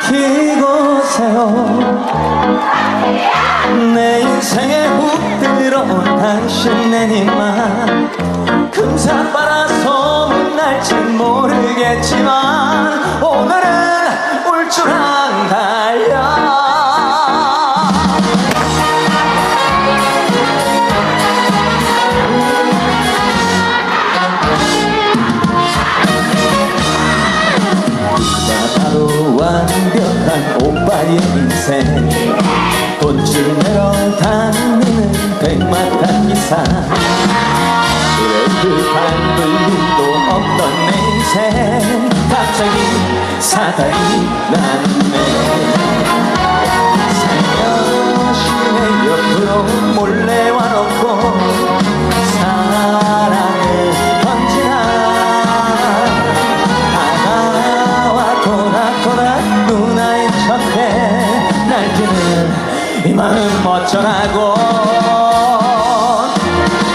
키고세요. 내 인생에 훅 들어온 당신 내님만 금사빠라 소문날진 모르겠지만 오늘은 울 줄 안다요. 완벽한 오빠의 인생 돈줄 내러 다니는 백마탄 기사 그래도 불리도 없던 내 인생 갑자기 사달이 났네. 살며시 내 옆으로 몰래 와놓고 사랑을 던지나 누나인 척해 날뛰는 이 마음 어쩌라고.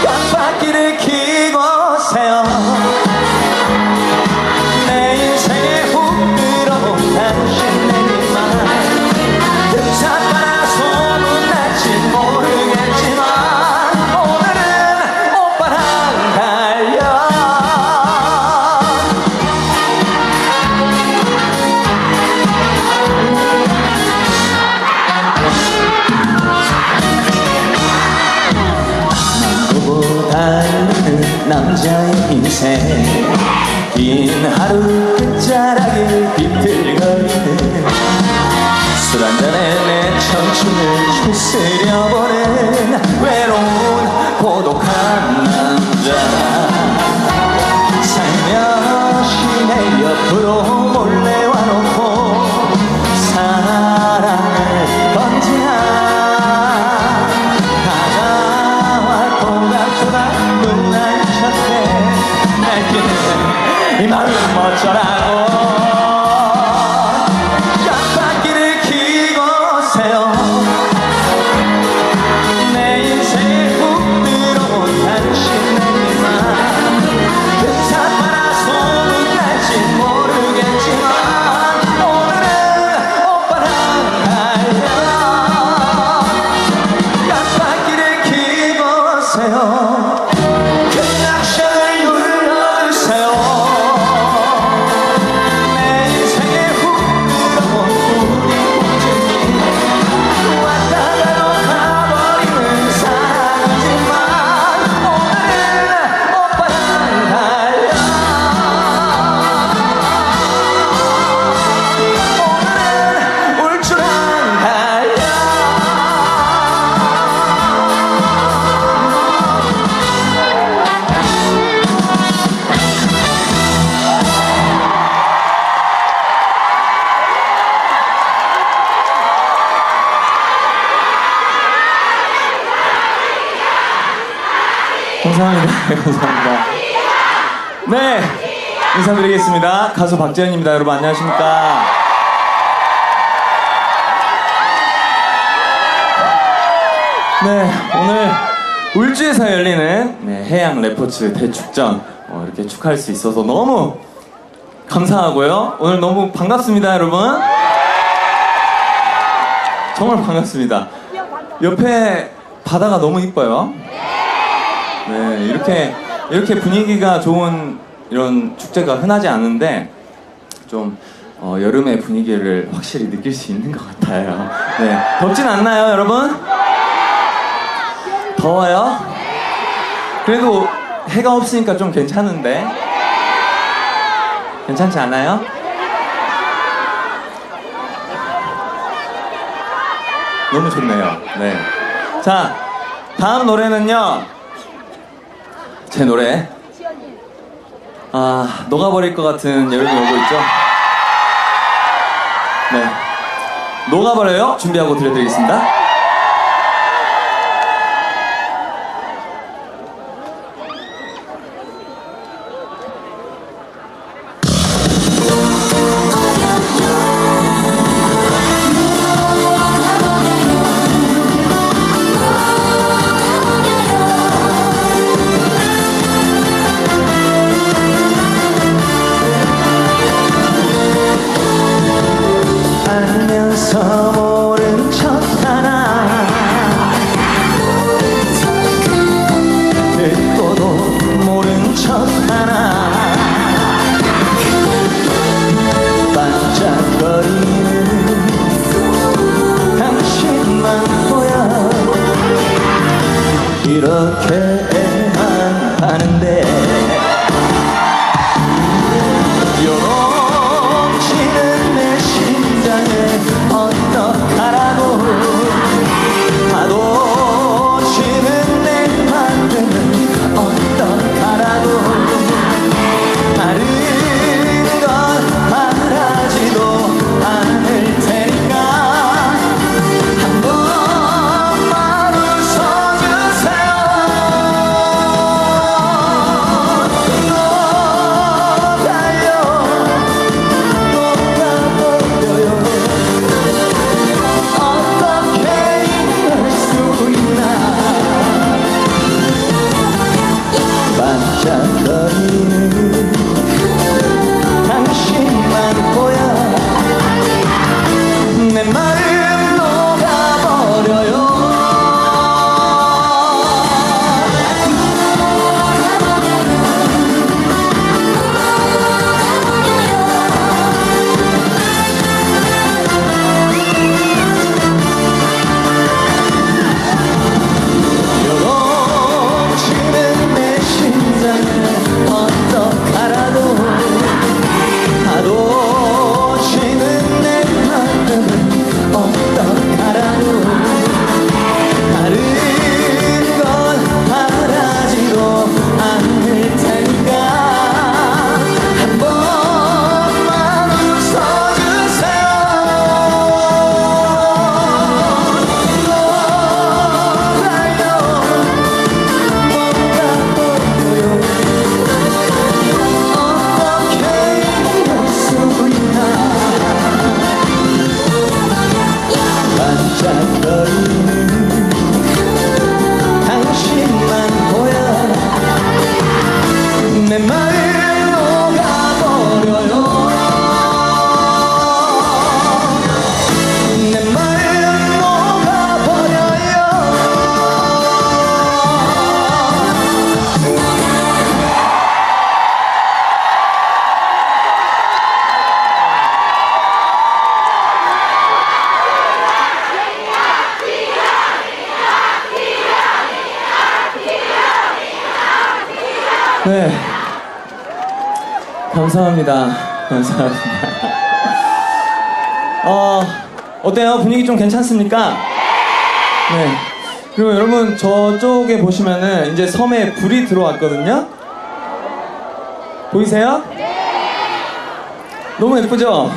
깜빡이를 켜고세요. 내 인생에 훅 들어온 당신 내일만 금사빠라 소문날진 모르겠지만 오늘은 오빠랑 달려. 달리는 남자의 인생 긴 하루 끝자락을 비틀거리는 술 한잔에 내 청춘을 추스려보는 외로운 고독한 남자. 살며시 내 옆으로 몰래 와놓고 사랑을 던지나 이 마음 어쩌라고. 깜빡이를 켜고세요. 내 인생에 훅 들어온 당신 내일만 금사빠라 소문날진 모르겠지만 오늘은 오빠랑 달려. 깜빡이를 켜고세요. 감사합니다. 감사합니다. 네, 인사드리겠습니다. 가수 박재현입니다. 여러분 안녕하십니까? 네, 오늘 울주에서 열리는 해양 레포츠 대축전 이렇게 축하할 수 있어서 너무 감사하고요. 오늘 너무 반갑습니다, 여러분. 정말 반갑습니다. 옆에 바다가 너무 이뻐요. 네, 이렇게 분위기가 좋은 이런 축제가 흔하지 않은데 좀 여름의 분위기를 확실히 느낄 수 있는 것 같아요. 네, 덥진 않나요, 여러분? 더워요? 그래도 해가 없으니까 좀 괜찮은데? 괜찮지 않아요? 너무 좋네요. 네. 자, 다음 노래는요. 제 노래 녹아버릴 것 같은 여름이 오고 있죠? 네, 녹아버려요. 준비하고 들려드리겠습니다. 척 하나 반짝거리는 당신만 보여 이렇게 애만하는데 요동치는 내 심장에 어떡하라고 파도 치는 내 마음은 어떡하라고 다른 건 바라지도 않을 테니까 한 번만 웃어주세요. 너 달려 또 가버려요. 어떻게 이럴 수 있나 반짝거리는 당신만 보여 내 마음 녹아버려요. 요동치는 내 심장에 어떡하라고 파도 치는 내 마음은 어떡하라고 다른 건 바라지도 않을 테니까 한 번만 웃어주세요. 너 달려 뭔가 보여요. 어떻게 이럴 수 있나 반짝거리는 당신만 보여 내 마음 녹아버려요. 내 마음 녹아버려요. 네, 감사합니다. 감사합니다. 어때요? 분위기 좀 괜찮습니까? 네. 그리고 여러분 저쪽에 보시면은 이제 섬에 불이 들어왔거든요. 보이세요? 너무 예쁘죠?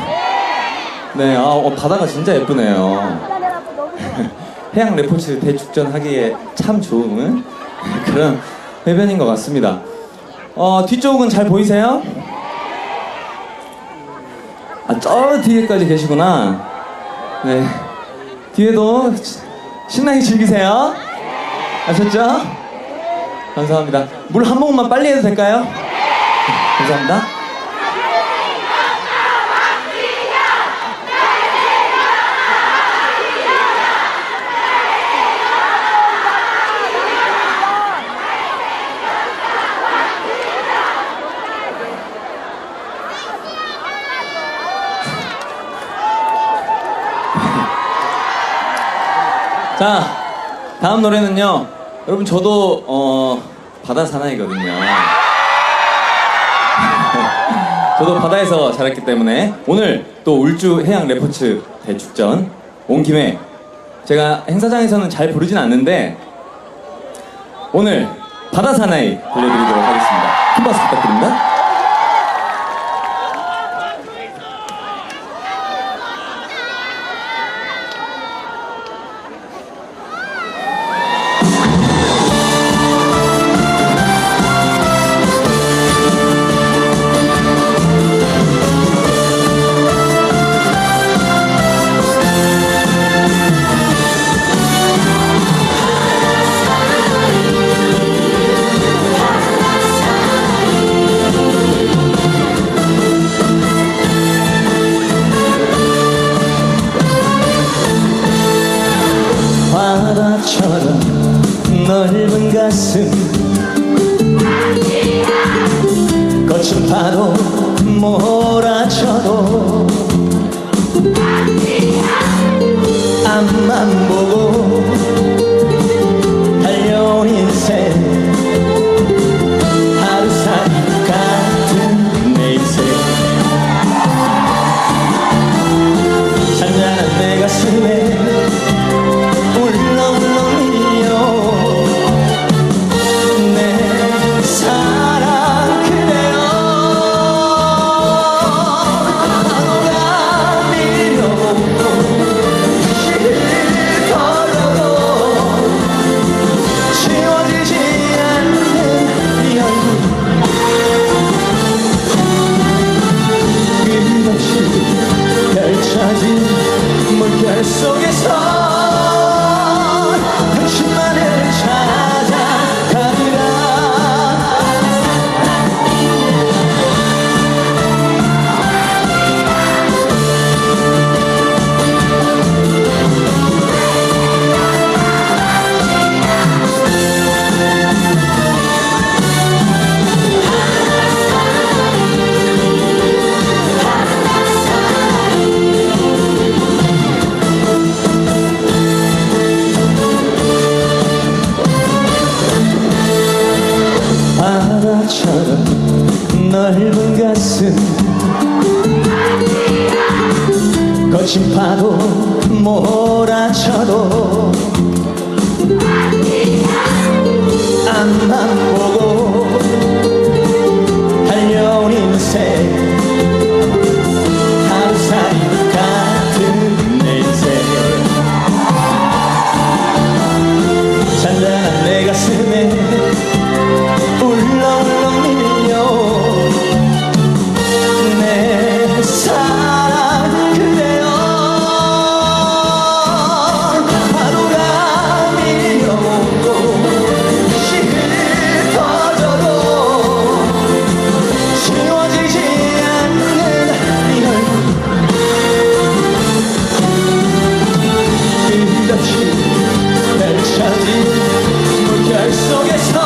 네, 바다가 진짜 예쁘네요. 해양 레포츠 대축전 하기에 참 좋은 그런 해변인 것 같습니다. 뒤쪽은 잘 보이세요? 저 뒤에까지 계시구나. 네. 뒤에도 신나게 즐기세요. 아셨죠? 감사합니다. 물 한 모금만 빨리 해도 될까요? 감사합니다. 자, 다음 노래는요. 여러분 저도 바다 사나이거든요. 저도 바다에서 자랐기 때문에 오늘 또 울주 해양 레포츠 대축전 온 김에 제가 행사장에서는 잘 부르진 않는데 오늘 바다 사나이 들려드리도록 하겠습니다. 큰 박수 부탁드립니다. 거친 파도 몰아쳐도 앞만 보고 달려온 인생 하루살이 같은 내 인생 잔잔한 내 가슴에 울렁울렁 밀려 내 사랑 그대여 파도가 밀려오고 흩어져도 지워지지 않는 네 얼굴 끝없이 펼쳐진 물결 속에서 당신만을 찾아가리라 바다처럼 넓은 가슴 거친 파도 몰아쳐도 앞만 보고 달려온 인생 하루살이 같은 내 인생 잔잔한 내 가슴에 울렁울렁 밀려 내 사랑 그대여 파도가 밀려오고 흩어져도 지워지지 않는 네 얼굴 끝없이 펼쳐진 물결 속에서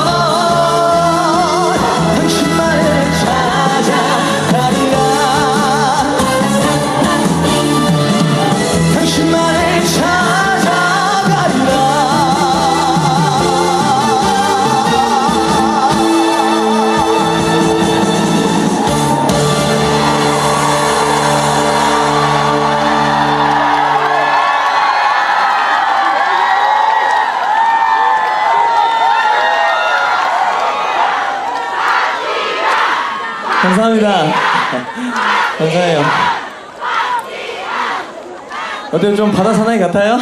감사합니다. 감사해요. 어때요? 좀 바다 사나이 같아요?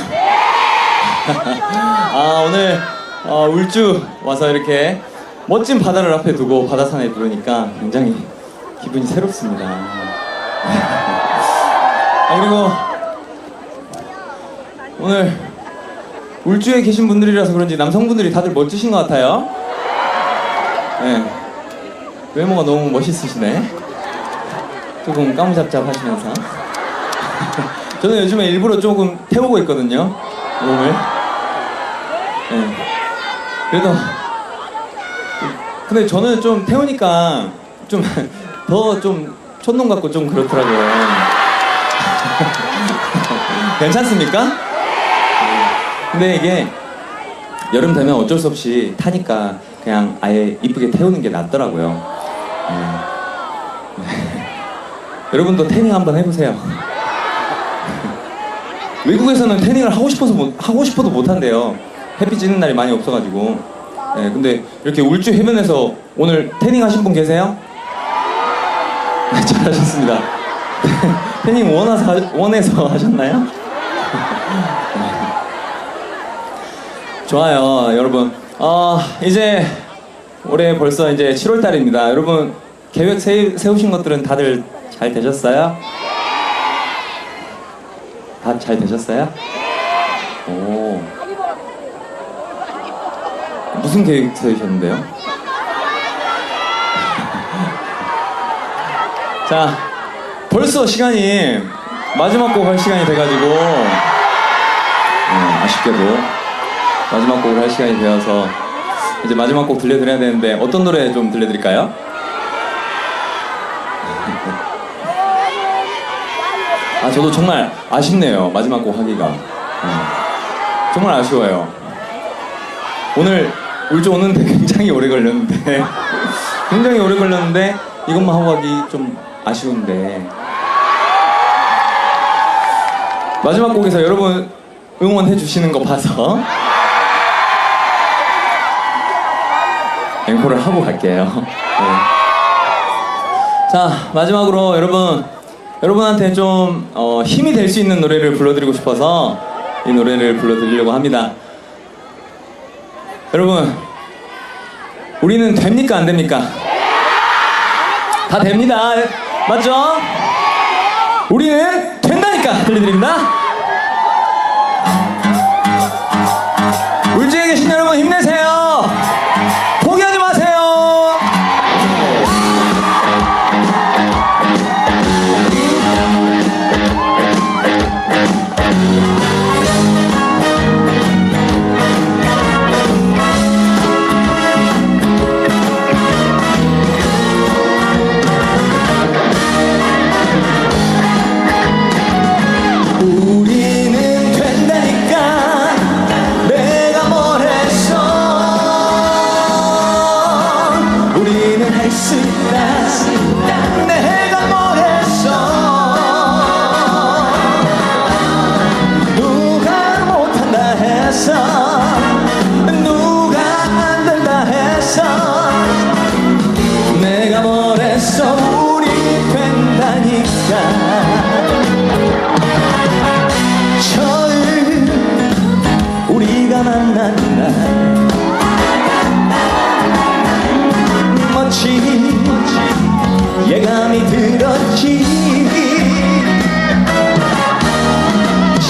아, 오늘 울주 와서 이렇게 멋진 바다를 앞에 두고 바다 사나이 부르니까 굉장히 기분이 새롭습니다. 그리고 오늘 울주에 계신 분들이라서 그런지 남성분들이 다들 멋지신 것 같아요. 네. 외모가 너무 멋있으시네. 조금 까무잡잡 하시면서. 저는 요즘에 일부러 조금 태우고 있거든요, 몸을. 네. 그래도 근데 저는 좀 태우니까 좀 더 좀 촌놈 같고 좀 그렇더라고요. 괜찮습니까? 근데 이게 여름 되면 어쩔 수 없이 타니까 그냥 아예 이쁘게 태우는 게 낫더라고요. 여러분도 태닝 한번 해보세요. 외국에서는 태닝을 하고 싶어도 못 한대요. 햇빛 찌는 날이 많이 없어가지고. 네, 근데 이렇게 울주 해변에서 오늘 태닝 하신 분 계세요? 네, 잘하셨습니다. 태닝 원에서 하셨나요? 좋아요, 여러분. 이제 올해 벌써 이제 7월달입니다. 여러분 계획 세우신 것들은 다들 잘 되셨어요? 다 잘 되셨어요? 오. 무슨 계획 세우셨는데요? 자, 벌써 시간이 마지막 곡 할 시간이 돼가지고 아쉽게도 마지막 곡을 할 시간이 되어서 이제 마지막 곡 들려드려야 되는데 어떤 노래 좀 들려드릴까요? 아, 저도 정말 아쉽네요. 마지막 곡 하기가. 정말 아쉬워요. 오늘 울주 오는데 굉장히 오래 걸렸는데 굉장히 오래 걸렸는데 이것만 하고 가기 좀 아쉬운데 마지막 곡에서 여러분 응원해 주시는 거 봐서 앵콜을 하고 갈게요. 네. 자, 마지막으로 여러분한테 좀 힘이 될 수 있는 노래를 불러드리고 싶어서 이 노래를 불러드리려고 합니다. 여러분, 우리는 됩니까 안 됩니까? 다 됩니다. 맞죠? 우리는 된다니까 들려드립니다. 울주에 계신 여러분 힘내세요. 포기하지 마세요. 우리는 된다니까 내가 뭘 했어. 우리는 할 수 있다 내가 뭘 했어. 누가 못한다 했어. 누가 안 된다 했어. 내가 뭘 했어. 우리 된다니까. 우리가 만난 날 멋진 예감이 들었지.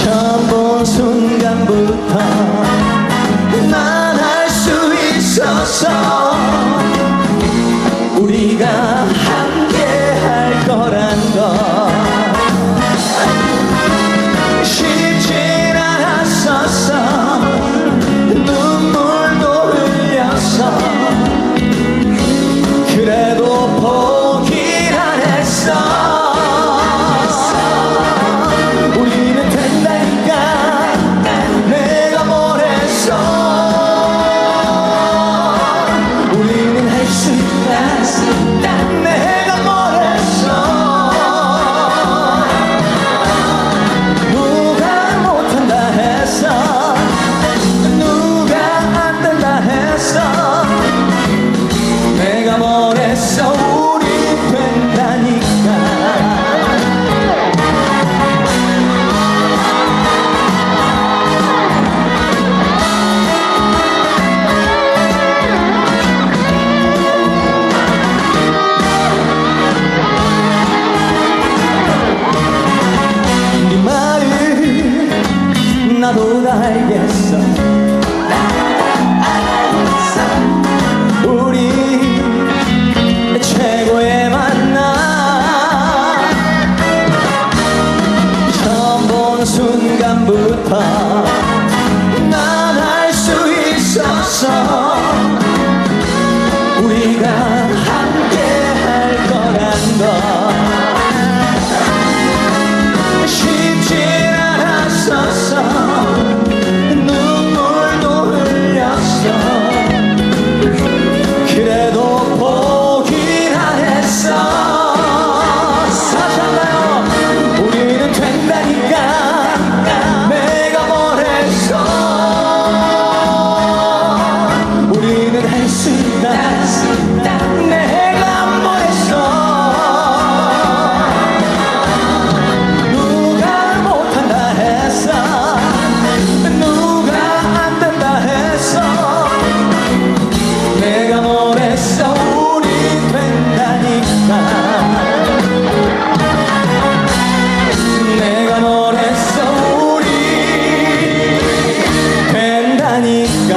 처음 본 순간부터 난 알 수 있었어. 우리가 함께 할 거란 거 쉽진 않았었어. 눈물도 흘렸어. 그래도 포기를 안 했어. 우리는 된다니까 내가 뭘 했어. 우리는 할 수 있다 내가 뭘 했어. 누가 못한다 했어. 누가 안 된다 했어. 내가 뭘 했어. 우리 된다니까. 네 말을 나도 다 알겠어. 우리 최고의 만남. 처음 본 순간부터 난 알 수 있었어. 우리가 함께 할 거란 거 쉽진 않았었어. 눈물도 흘렸어. 그래도 포기를 안 했어. 다시 한번요. 우리는 된다니까 내가 뭘 했어. 우리는 할 수 있다 내가 뭘 했어. 누가 못한다 했어. 누가 안 된다 했어. 내가 뭘 했어. 우리 된다니까. 내가 뭘 했어. 우리 된다니까.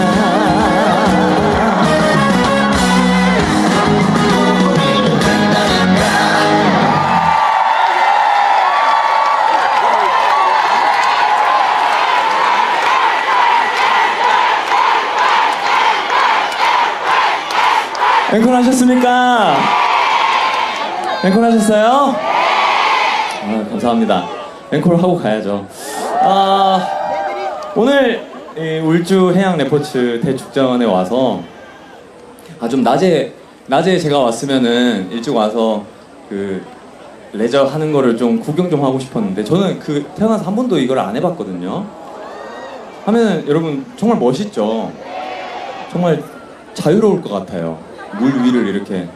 앵콜 하셨습니까? 앵콜 하셨어요? 아, 감사합니다. 앵콜 하고 가야죠. 오늘 이 울주 해양 레포츠 대축전에 와서 좀 낮에 제가 왔으면은 일찍 와서 그 레저 하는 거를 좀 구경 좀 하고 싶었는데 저는 태어나서 한 번도 이걸 안 해봤거든요. 하면 여러분 정말 멋있죠? 정말 자유로울 것 같아요. 물 위를 이렇게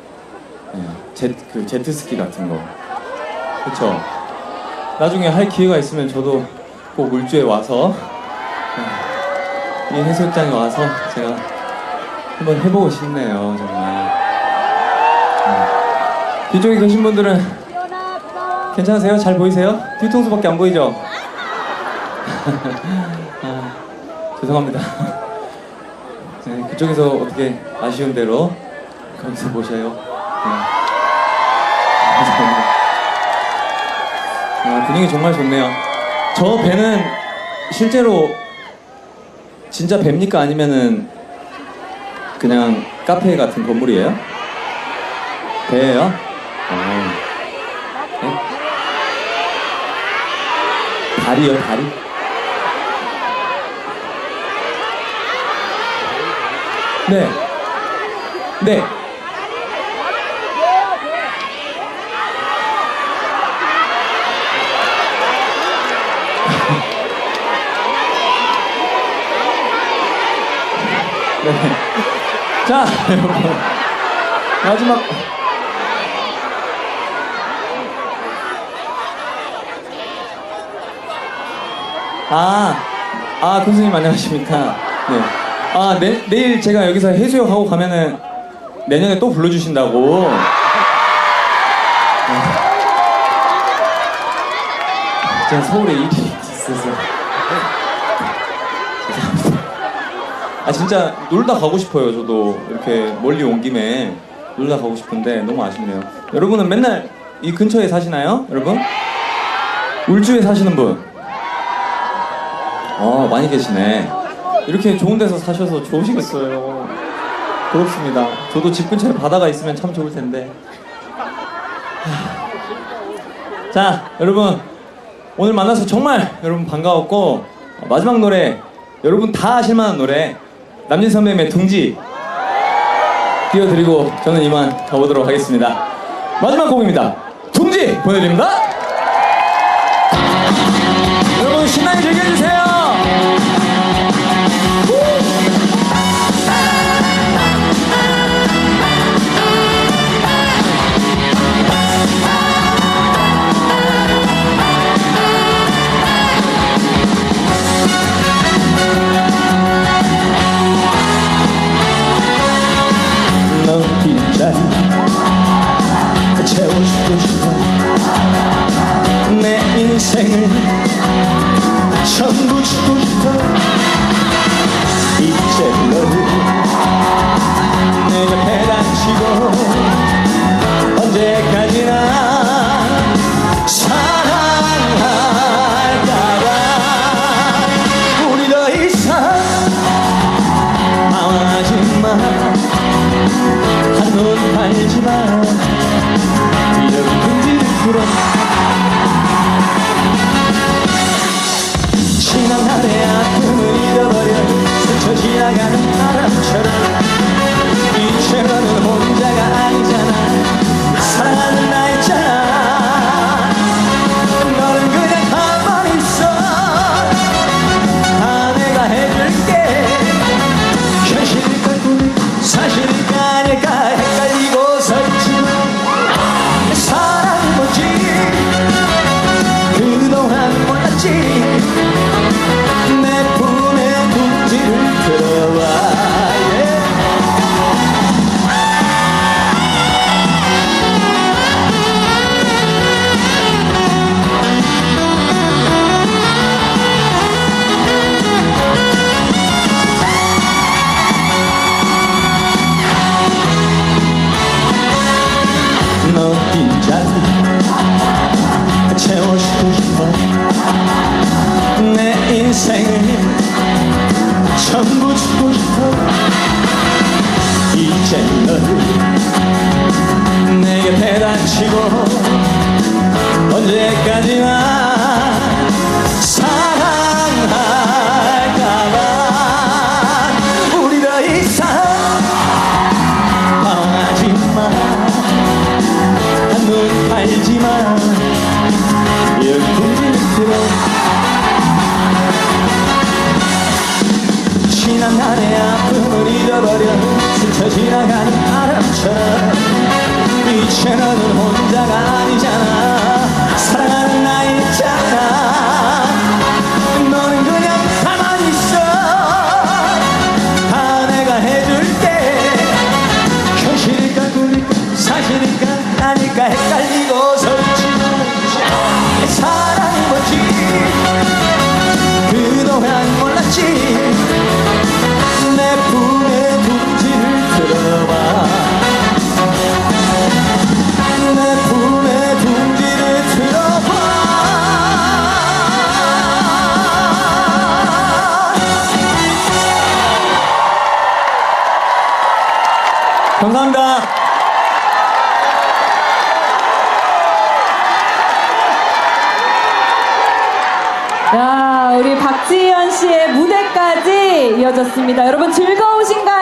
제트스키 같은 거. 그쵸? 나중에 할 기회가 있으면 저도 꼭 울주에 와서 이 해수욕장에 와서 제가 한번 해보고 싶네요, 정말. 뒤쪽에 계신 분들은 괜찮으세요? 잘 보이세요? 뒤통수밖에 안 보이죠? 죄송합니다. 네, 그쪽에서 어떻게 아쉬운 대로 거기서 보셔요. 감사합니다. 분위기 정말 좋네요. 저 배는 실제로 진짜 배입니까? 아니면은 그냥 카페 같은 건물이에요? 배예요? 네? 다리요, 다리? 네. 네. 네. 자, 여러분. 마지막. 교수님 안녕하십니까. 네. 내일 제가 여기서 해수욕 하고 가면은 내년에 또 불러주신다고. 제가 서울에 일이 있어서. 죄송합니다. 진짜 놀다 가고 싶어요. 저도 이렇게 멀리 온 김에 놀다 가고 싶은데 너무 아쉽네요. 여러분은 맨날 이 근처에 사시나요? 여러분? 울주에 사시는 분? 많이 계시네. 이렇게 좋은 데서 사셔서 좋으시겠어요. 부럽습니다. 저도 집 근처에 바다가 있으면 참 좋을 텐데. 자, 여러분 오늘 만나서 정말 여러분 반가웠고 마지막 노래 여러분 다 아실만한 노래 남진 선배님의 둥지 띄워드리고 저는 이만 가보도록 하겠습니다. 마지막 곡입니다. 둥지 보내드립니다. 여러분 신나게 즐겨주세요. 채워주고 싶어. 내 인생을 전부 주고 싶어. 이제 너를 내 곁에 다치고 언제까지나 사랑할까봐. 우리 더 이상 망하지마. 한눈 팔지마. 이런 둥지를 풀어. 벽에 닫히고 언제까지나 사랑할까봐 우리 더 이상 방황하지마 한눈 팔지마 열풍을 들어 지난 날의 아픔을 잊어버려 스쳐 지나가는 바람처럼 이제 너는 혼자가 아니잖아 사랑하는 나 있잖아 너는 그냥 가만히 있어 다 내가 해줄게 현실일까 꿈일까 사실일까 아닐까 헷갈리고 서지는 사랑이 뭔지 그동안 몰랐지 내 품에 둥지를 들어봐 내 품에 둥지를 들어봐 감사합니다. 야, 우리 박지현 씨의 무대까지 이어졌습니다. 여러분 즐거우신가요?